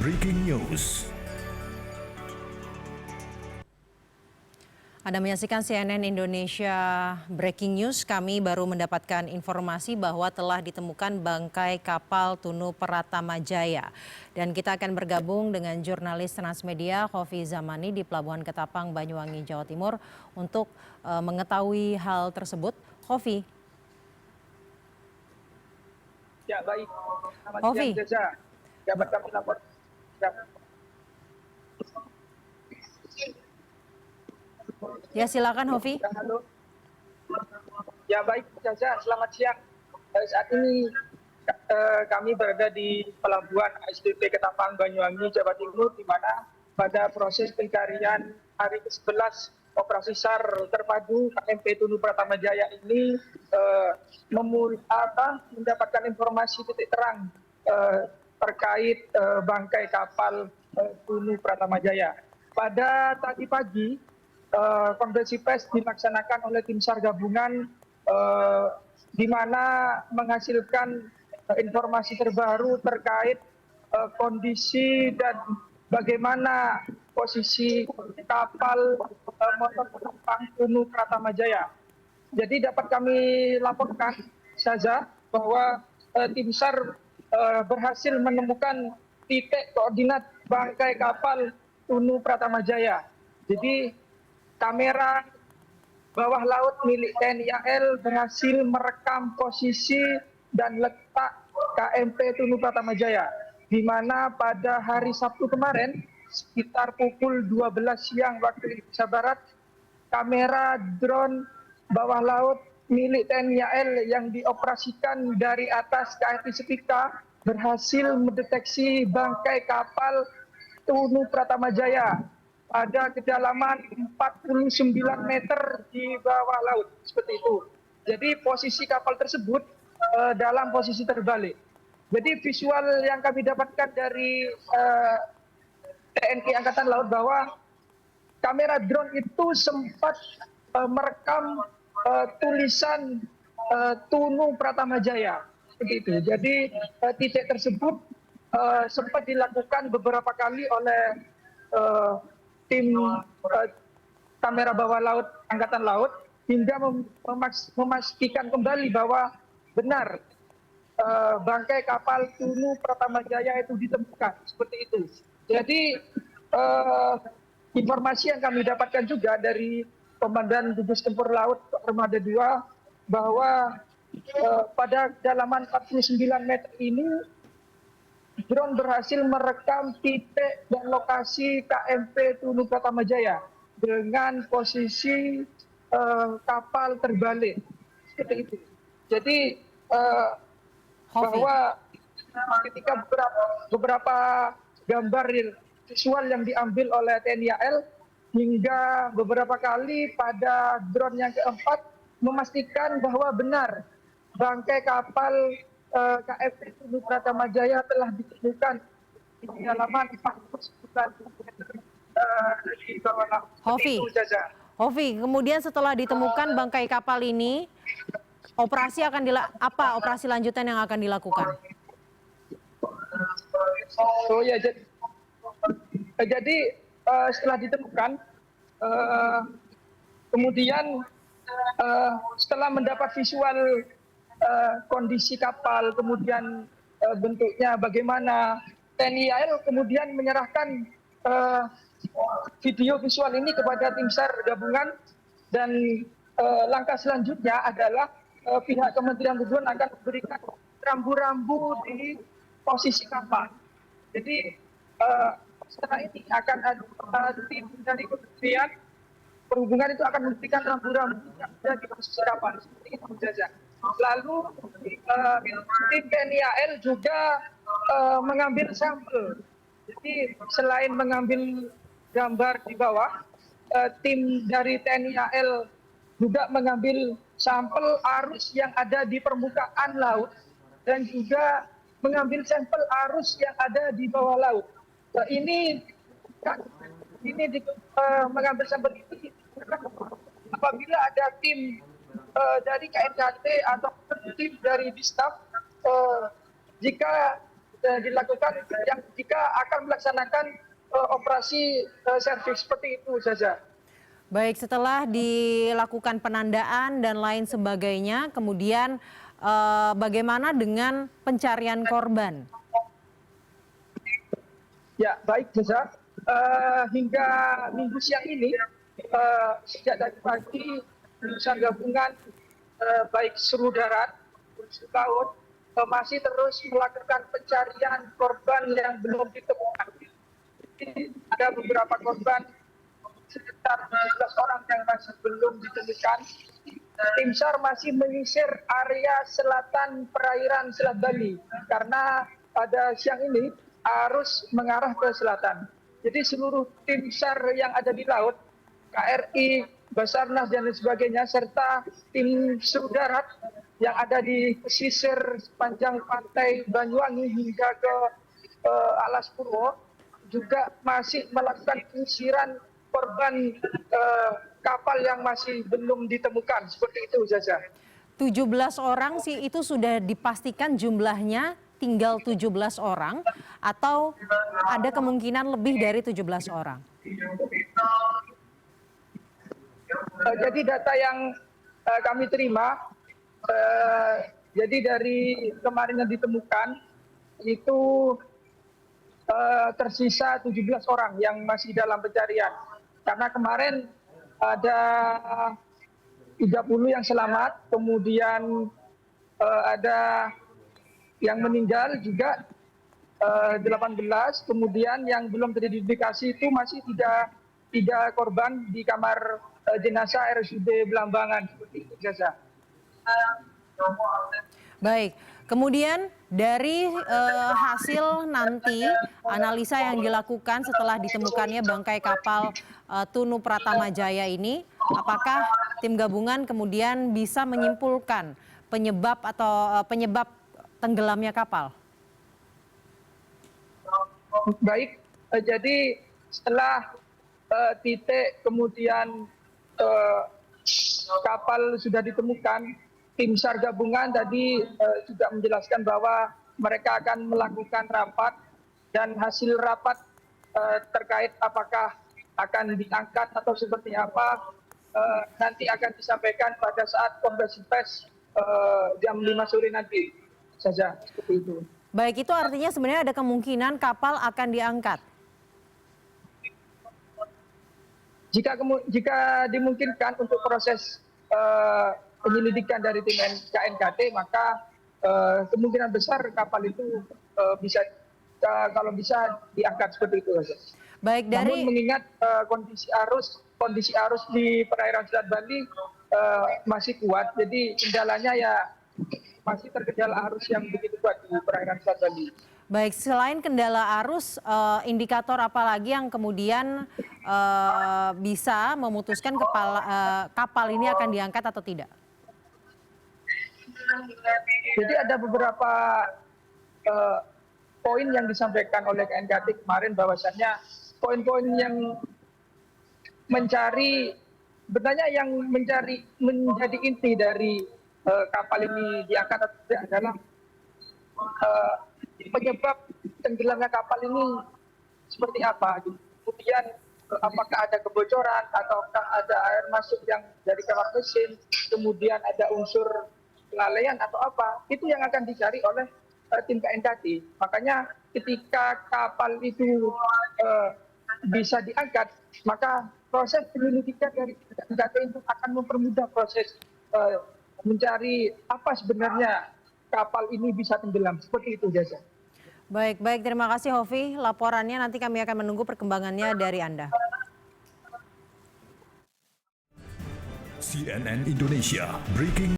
Breaking News. Anda menyaksikan CNN Indonesia Breaking News. Kami baru mendapatkan informasi bahwa telah ditemukan bangkai kapal Tunu Pratama Jaya. Dan kita akan bergabung dengan jurnalis Transmedia Khofi Zamani di Pelabuhan Ketapang, Banyuwangi, Jawa Timur untuk mengetahui hal tersebut. Khofi. Ya, baik. Selamat Khofi. siang, Jaza. Dapat kami lapor. Ya, silakan Khofi. Halo. Ya, baik, Jaza. Selamat siang. Saat ini kami berada di Pelabuhan ASDP Ketapang, Banyuwangi, Jawa Timur, di mana pada proses pencarian hari ke-11 operasi SAR terpadu KMP Tunu Pratama Jaya ini mendapatkan informasi titik terang terkait bangkai kapal Tunu Pratama Jaya. Pada tadi pagi, konferensi pers dilaksanakan oleh tim SAR gabungan di mana menghasilkan informasi terbaru terkait kondisi dan bagaimana posisi kapal motor penumpang Tunu Pratama Jaya. Jadi dapat kami laporkan saja bahwa tim SAR berhasil menemukan titik koordinat bangkai kapal Tunu Pratama Jaya. Jadi kamera bawah laut milik TNI AL berhasil merekam posisi dan letak KMP Tunu Pratama Jaya, di mana pada hari Sabtu kemarin sekitar pukul 12 siang waktu Indonesia Barat, kamera drone bawah laut milik TNI AL yang dioperasikan dari atas KRI Sepika berhasil mendeteksi bangkai kapal Tunu Pratama Jaya pada kedalaman 49 meter di bawah laut, seperti itu. Jadi posisi kapal tersebut dalam posisi terbalik. Jadi visual yang kami dapatkan dari TNI Angkatan Laut bahwa kamera drone itu sempat merekam tulisan Tunu Pratama Jaya, seperti itu. Jadi titik tersebut sempat dilakukan beberapa kali oleh tim kamera bawah laut Angkatan Laut hingga memastikan kembali bahwa benar bangkai kapal Tunu Pratama Jaya itu ditemukan, seperti itu. Jadi informasi yang kami dapatkan juga dari Komandan Gugus Tempur Laut Armada 2 bahwa pada kedalaman 49 meter ini drone berhasil merekam titik dan lokasi KMP Tunu Pratama Jaya dengan posisi kapal terbalik, seperti itu. Jadi bahwa ketika beberapa gambar visual yang diambil oleh TNI AL hingga beberapa kali pada drone yang keempat memastikan bahwa benar bangkai kapal KMP Tunu Pratama Jaya telah ditemukan di kedalaman 49 meter di bawah laut. Khofi, kemudian setelah ditemukan bangkai kapal ini, operasi lanjutan yang akan dilakukan? Oh ya, jadi setelah ditemukan, kemudian setelah mendapat visual kondisi kapal, kemudian bentuknya bagaimana, TNI AL kemudian menyerahkan video visual ini kepada tim SAR gabungan, dan langkah selanjutnya adalah pihak Kementerian Perhubungan akan memberikan rambu-rambu di posisi kapal. Jadi setelah ini akan ada tim dari Kementerian Perhubungan itu akan memberikan rambu-rambu yang ada di posisi kapal, seperti itu saja. Lalu tim TNI AL juga mengambil sampel. Jadi selain mengambil gambar di bawah, tim dari TNI AL juga mengambil sampel arus yang ada di permukaan laut dan juga mengambil sampel arus yang ada di bawah laut. Mengambil sampel itu apabila ada tim dari KNKT atau tim dari Distaf, jika dilakukan yang jika akan melaksanakan operasi servis seperti itu saja. Baik, setelah dilakukan penandaan dan lain sebagainya, kemudian bagaimana dengan pencarian korban? Ya, baik Jaza. Hingga minggu siang ini, sejak dari pagi, tim SAR gabungan baik seru darat, seru laut, masih terus melakukan pencarian korban yang belum ditemukan. Jadi, ada beberapa korban sekitar 17 orang yang masih belum ditemukan. Tim SAR masih menyisir area selatan perairan Selat Bali karena pada siang ini arus mengarah ke selatan. Jadi seluruh tim SAR yang ada di laut, KRI, Basarnas dan lain sebagainya, serta tim seru darat yang ada di pesisir sepanjang pantai Banyuwangi hingga ke Alas Purwo juga masih melakukan penyisiran korban kapal yang masih belum ditemukan. Seperti itu saja. 17 orang sih itu sudah dipastikan jumlahnya tinggal 17 orang atau ada kemungkinan lebih dari 17 orang? Jadi data yang kami terima, jadi dari kemarin yang ditemukan itu tersisa 17 orang yang masih dalam pencarian. Karena kemarin ada 30 yang selamat, kemudian ada yang meninggal juga 18, kemudian yang belum teridentifikasi itu masih tiga korban di kamar jenazah RSUD Belambangan. Seperti itu saja. Baik, kemudian dari hasil nanti analisa yang dilakukan setelah ditemukannya bangkai kapal Tunu Pratama Jaya ini, apakah tim gabungan kemudian bisa menyimpulkan penyebab tenggelamnya kapal? Baik, jadi setelah titik kemudian kapal sudah ditemukan, tim SAR gabungan tadi juga menjelaskan bahwa mereka akan melakukan rapat dan hasil rapat terkait apakah akan diangkat atau seperti apa nanti akan disampaikan pada saat konferensi pers jam 5 sore nanti saja, seperti itu. Baik, itu artinya sebenarnya ada kemungkinan kapal akan diangkat. Jika dimungkinkan untuk proses penyelidikan dari tim KNKT, maka kemungkinan besar kapal itu bisa kalau bisa diangkat seperti itu. Baik, namun mengingat kondisi arus di perairan Selat Bali masih kuat, jadi kendalanya ya masih terkendala arus yang begitu kuat di perairan Selat Bali. Baik, selain kendala arus, indikator apa lagi yang kemudian bisa memutuskan kapal ini akan diangkat atau tidak? Jadi ada beberapa poin yang disampaikan oleh KNKT kemarin, bahwasannya poin-poin yang sebenarnya yang menjadi inti dari kapal ini diangkat atau tidak adalah penyebab tenggelamnya kapal ini seperti apa. Kemudian apakah ada kebocoran ataukah ada air masuk yang dari kamar mesin, kemudian ada unsur kelalaian atau apa, itu yang akan dicari oleh tim KNKT. Makanya ketika kapal itu bisa diangkat, maka proses penyelidikan dari KNKT itu akan mempermudah proses mencari apa sebenarnya kapal ini bisa tenggelam. Seperti itu, Jaza. Baik, terima kasih Hovi. Laporannya nanti kami akan menunggu perkembangannya dari Anda. CNN Indonesia Breaking